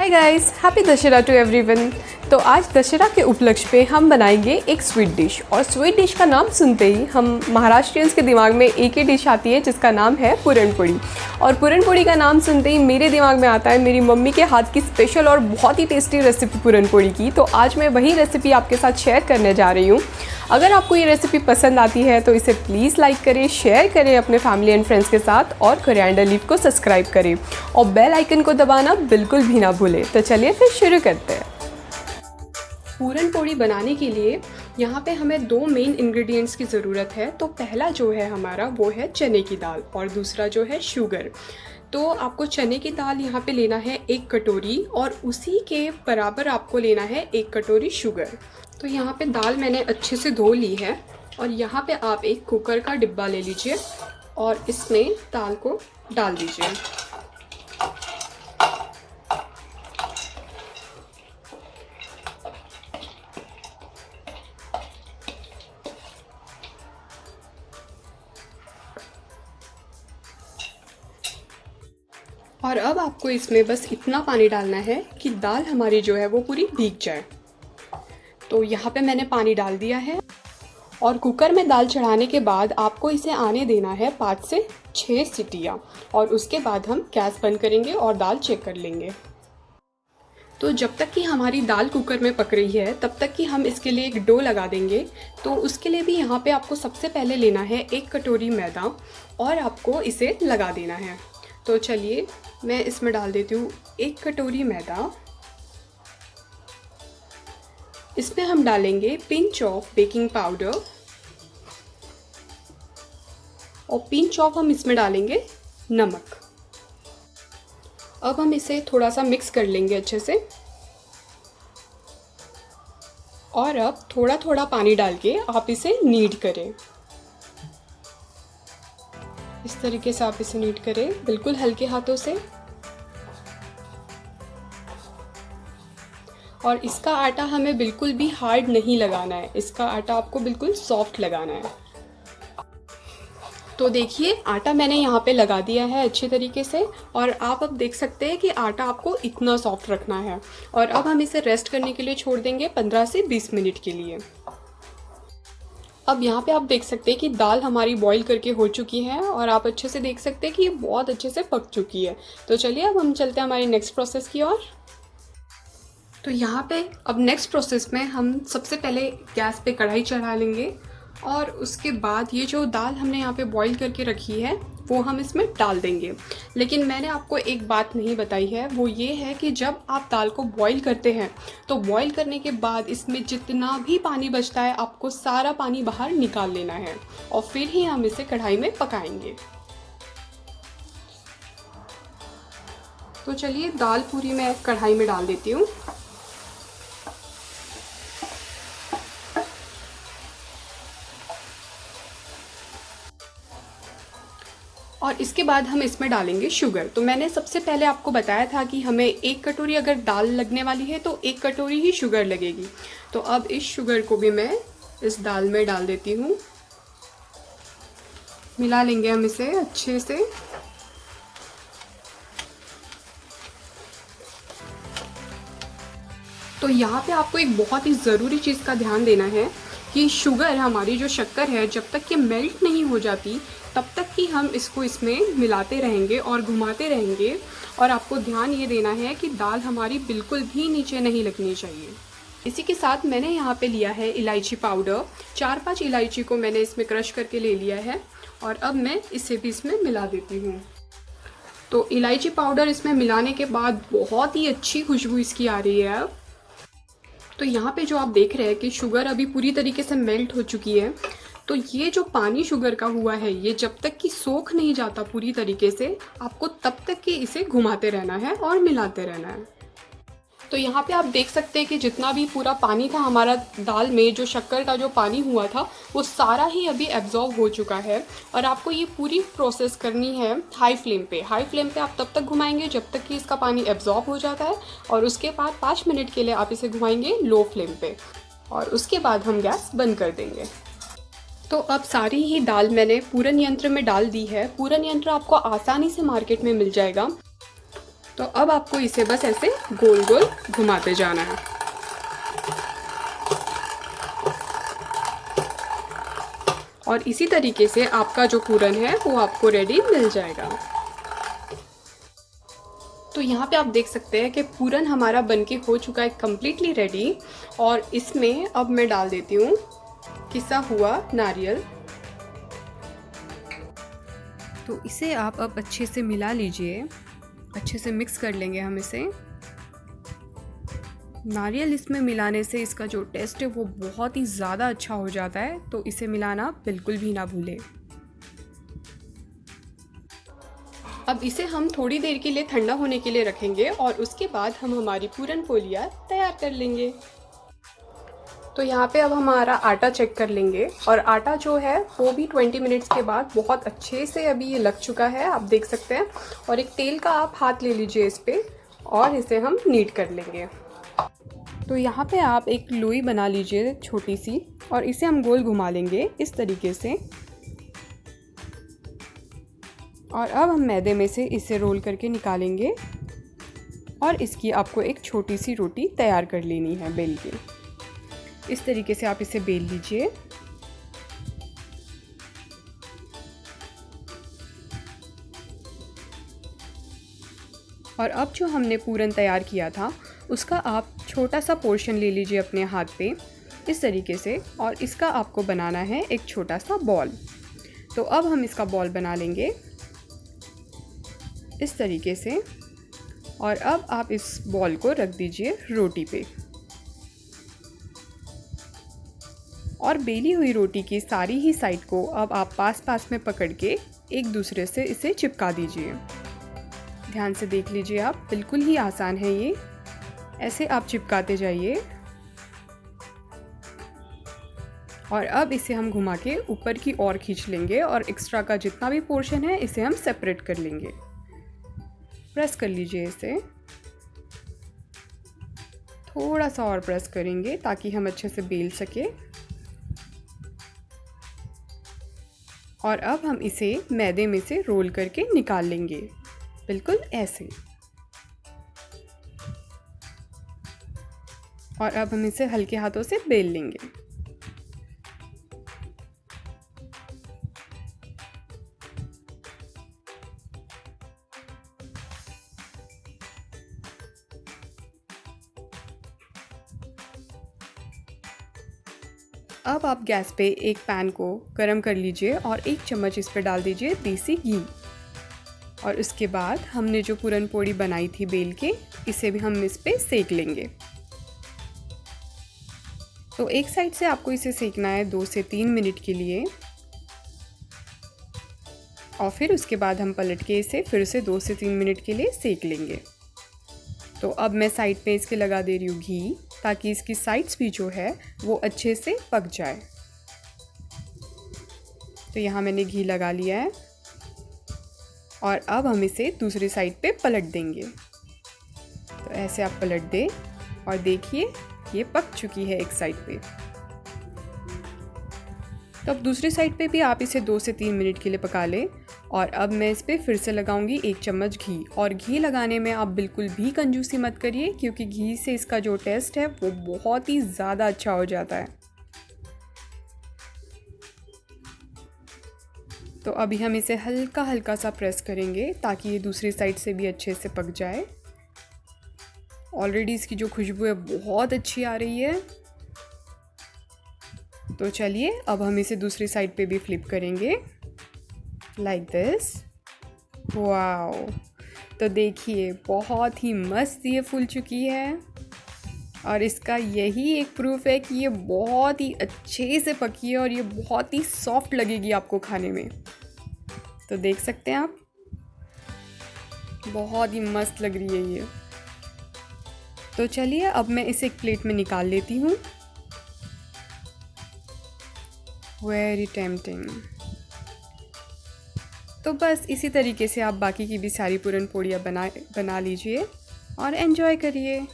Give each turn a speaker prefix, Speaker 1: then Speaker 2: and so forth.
Speaker 1: Hi guys, happy Dussehra to everyone. तो आज दशहरा के उपलक्ष्य पे हम बनाएंगे एक स्वीट डिश, और स्वीट डिश का नाम सुनते ही हम महाराष्ट्रियंस के दिमाग में एक ही डिश आती है जिसका नाम है पुरणपोळी। और पुरणपोळी का नाम सुनते ही मेरे दिमाग में आता है मेरी मम्मी के हाथ की स्पेशल और बहुत ही टेस्टी रेसिपी पुरणपोळी की। तो आज मैं वही रेसिपी आपके साथ शेयर करने जा रही हूँ। अगर आपको ये रेसिपी पसंद आती है तो इसे प्लीज़ लाइक करें, शेयर करें अपने फैमिली एंड फ्रेंड्स के साथ, और कोरिएंडर लीफ को सब्सक्राइब करें और बेल आइकन को दबाना बिल्कुल भी ना भूलें। तो चलिए फिर शुरू करते हैं। पूरनपोळी बनाने के लिए यहाँ पे हमें दो मेन इंग्रेडिएंट्स की ज़रूरत है। तो पहला जो है हमारा वो है चने की दाल, और दूसरा जो है शुगर। तो आपको चने की दाल यहाँ पे लेना है 1 कटोरी, और उसी के बराबर आपको लेना है 1 कटोरी शुगर। तो यहाँ पे दाल मैंने अच्छे से धो ली है, और यहाँ पे आप एक कुकर का डिब्बा ले लीजिए और इसमें दाल को डाल दीजिए। और अब आपको इसमें बस इतना पानी डालना है कि दाल हमारी जो है वो पूरी भीग जाए। तो यहाँ पे मैंने पानी डाल दिया है, और कुकर में दाल चढ़ाने के बाद आपको इसे आने देना है 5 से 6 सीटियाँ, और उसके बाद हम गैस बंद करेंगे और दाल चेक कर लेंगे। तो जब तक कि हमारी दाल कुकर में पक रही है तब तक कि हम इसके लिए एक डो लगा देंगे। तो उसके लिए भी यहाँ पे आपको सबसे पहले लेना है 1 कटोरी मैदा, और आपको इसे लगा देना है। तो चलिए मैं इसमें डाल देती हूँ 1 कटोरी मैदा। इसमें हम डालेंगे पिंच ऑफ बेकिंग पाउडर, और पिंच ऑफ हम इसमें डालेंगे नमक। अब हम इसे थोड़ा सा मिक्स कर लेंगे अच्छे से, और अब थोड़ा थोड़ा पानी डाल के आप इसे नीड करें। इस तरीके से आप इसे नीड करें बिल्कुल हल्के हाथों से। और इसका आटा हमें बिल्कुल भी हार्ड नहीं लगाना है, इसका आटा आपको बिल्कुल सॉफ्ट लगाना है। तो देखिए आटा मैंने यहाँ पे लगा दिया है अच्छे तरीके से, और आप अब देख सकते हैं कि आटा आपको इतना सॉफ्ट रखना है। और अब हम इसे रेस्ट करने के लिए छोड़ देंगे 15 से 20 मिनट के लिए। अब यहाँ पे आप देख सकते हैं कि दाल हमारी बॉईल करके हो चुकी है, और आप अच्छे से देख सकते हैं कि ये बहुत अच्छे से पक चुकी है। तो चलिए अब हम चलते हैं हमारी नेक्स्ट प्रोसेस की ओर। तो यहाँ पे अब नेक्स्ट प्रोसेस में हम सबसे पहले गैस पे कढ़ाई चढ़ा लेंगे, और उसके बाद ये जो दाल हमने यहाँ पे बॉईल करके रखी है वो हम इसमें डाल देंगे। लेकिन मैंने आपको एक बात नहीं बताई है, वो ये है कि जब आप दाल को बॉईल करते हैं तो बॉईल करने के बाद इसमें जितना भी पानी बचता है आपको सारा पानी बाहर निकाल लेना है, और फिर ही हम इसे कढ़ाई में पकाएंगे। तो चलिए दाल पूरी मैं कढ़ाई में डाल देती हूँ। और इसके बाद हम इसमें डालेंगे शुगर। तो मैंने सबसे पहले आपको बताया था कि हमें 1 कटोरी अगर दाल लगने वाली है तो 1 कटोरी ही शुगर लगेगी। तो अब इस शुगर को भी मैं इस दाल में डाल देती हूँ। मिला लेंगे हम इसे अच्छे से। तो यहाँ पे आपको एक बहुत ही ज़रूरी चीज़ का ध्यान देना है कि शुगर, हमारी जो शक्कर है, जब तक कि मेल्ट नहीं हो जाती तब तक कि हम इसको इसमें मिलाते रहेंगे और घुमाते रहेंगे। और आपको ध्यान ये देना है कि दाल हमारी बिल्कुल भी नीचे नहीं लगनी चाहिए। इसी के साथ मैंने यहाँ पे लिया है इलायची पाउडर। 4-5 इलायची को मैंने इसमें क्रश करके ले लिया है, और अब मैं इसे भी इसमें मिला देती हूँ। तो इलायची पाउडर इसमें मिलाने के बाद बहुत ही अच्छी खुशबू इसकी आ रही है अब। तो यहाँ पे जो आप देख रहे हैं कि शुगर अभी पूरी तरीके से मेल्ट हो चुकी है। तो ये जो पानी शुगर का हुआ है ये जब तक कि सोख नहीं जाता पूरी तरीके से, आपको तब तक कि इसे घुमाते रहना है और मिलाते रहना है। तो यहाँ पे आप देख सकते हैं कि जितना भी पूरा पानी था हमारा दाल में, जो शक्कर का जो पानी हुआ था वो सारा ही अभी एब्जॉर्ब हो चुका है। और आपको ये पूरी प्रोसेस करनी है हाई फ्लेम पे। हाई फ्लेम पे आप तब तक घुमाएंगे जब तक कि इसका पानी एब्जॉर्ब हो जाता है, और उसके बाद 5 मिनट के लिए आप इसे घुमाएंगे लो फ्लेम पे, और उसके बाद हम गैस बंद कर देंगे। तो अब सारी ही दाल मैंने पूरन यंत्र में डाल दी है। पूरन यंत्र आपको आसानी से मार्केट में मिल जाएगा। तो अब आपको इसे बस ऐसे गोल गोल घुमाते जाना है। और इसी तरीके से आपका जो पूरन है वो आपको रेडी मिल जाएगा। तो यहाँ पे आप देख सकते हैं कि पूरन हमारा बनके हो चुका है कम्प्लीटली रेडी। और इसमें अब मैं डाल देती हूँ किसा हुआ नारियल। तो इसे आप अब अच्छे से मिला लीजिए, अच्छे से मिक्स कर लेंगे हम इसे। नारियल इसमें मिलाने से इसका जो टेस्ट है वो बहुत ही ज़्यादा अच्छा हो जाता है, तो इसे मिलाना बिल्कुल भी ना भूलें। अब इसे हम थोड़ी देर के लिए ठंडा होने के लिए रखेंगे और उसके बाद हम हमारी पूरन पोलियाँ तैयार कर लेंगे। तो यहाँ पे अब हमारा आटा चेक कर लेंगे और आटा जो है वो भी 20 मिनट्स के बाद बहुत अच्छे से अभी ये लग चुका है, आप देख सकते हैं। और एक तेल का आप हाथ ले लीजिए इस पे और इसे हम नीड कर लेंगे। तो यहाँ पे आप एक लोई बना लीजिए छोटी सी और इसे हम गोल घुमा लेंगे इस तरीके से। और अब हम मैदे में से इसे रोल करके निकालेंगे और इसकी आपको एक छोटी सी रोटी तैयार कर लेनी है बेल के। इस तरीके से आप इसे बेल लीजिए। और अब जो हमने पूरन तैयार किया था उसका आप छोटा सा पोर्शन ले लीजिए अपने हाथ पे इस तरीके से, और इसका आपको बनाना है एक छोटा सा बॉल। तो अब हम इसका बॉल बना लेंगे इस तरीके से। और अब आप इस बॉल को रख दीजिए रोटी पे और बेली हुई रोटी की सारी ही साइड को अब आप पास पास में पकड़ के एक दूसरे से इसे चिपका दीजिए। ध्यान से देख लीजिए आप, बिल्कुल ही आसान है ये, ऐसे आप चिपकाते जाइए। और अब इसे हम घुमा के ऊपर की ओर खींच लेंगे और एक्स्ट्रा का जितना भी पोर्शन है इसे हम सेपरेट कर लेंगे। प्रेस कर लीजिए इसे, थोड़ा सा और प्रेस करेंगे ताकि हम अच्छे से बेल सके। और अब हम इसे मैदे में से रोल करके निकाल लेंगे, बिल्कुल ऐसे। और अब हम इसे हल्के हाथों से बेल लेंगे। अब आप गैस पे एक पैन को गरम कर लीजिए और 1 चम्मच इस पर डाल दीजिए देसी घी। और उसके बाद हमने जो पूरन पोड़ी बनाई थी बेल के, इसे भी हम इस पे सेक लेंगे। तो एक साइड से आपको इसे सेकना है 2 से 3 मिनट के लिए। और फिर उसके बाद हम पलट के इसे फिर से 2 से 3 मिनट के लिए सेक लेंगे। तो अब मैं साइड पे इसके लगा दे रही हूँ घी, ताकि इसकी साइड्स भी जो है वो अच्छे से पक जाए। तो यहाँ मैंने घी लगा लिया है और अब हम इसे दूसरी साइड पे पलट देंगे। तो ऐसे आप पलट दें और देखिए ये पक चुकी है एक साइड पे। तो अब दूसरी साइड पे भी आप इसे 2 से 3 मिनट के लिए पका लें। और अब मैं इस पर फिर से लगाऊंगी 1 चम्मच घी। और घी लगाने में आप बिल्कुल भी कंजूसी मत करिए, क्योंकि घी से इसका जो टेस्ट है वो बहुत ही ज़्यादा अच्छा हो जाता है। तो अभी हम इसे हल्का हल्का सा प्रेस करेंगे ताकि ये दूसरी साइड से भी अच्छे से पक जाए। ऑलरेडी इसकी जो खुशबू है बहुत अच्छी आ रही है। तो चलिए अब हम इसे दूसरी साइड पे भी फ्लिप करेंगे लाइक दिस। वाओ, तो देखिए बहुत ही मस्त ये फूल चुकी है। और इसका यही एक प्रूफ है कि ये बहुत ही अच्छे से पकी है और ये बहुत ही सॉफ्ट लगेगी आपको खाने में। तो देख सकते हैं आप, बहुत ही मस्त लग रही है ये। तो चलिए अब मैं इसे एक प्लेट में निकाल लेती हूँ। Very tempting. तो बस इसी तरीके से आप बाकी की भी सारी पूरन पोड़ियाँ बना लीजिए और एंजॉय करिए।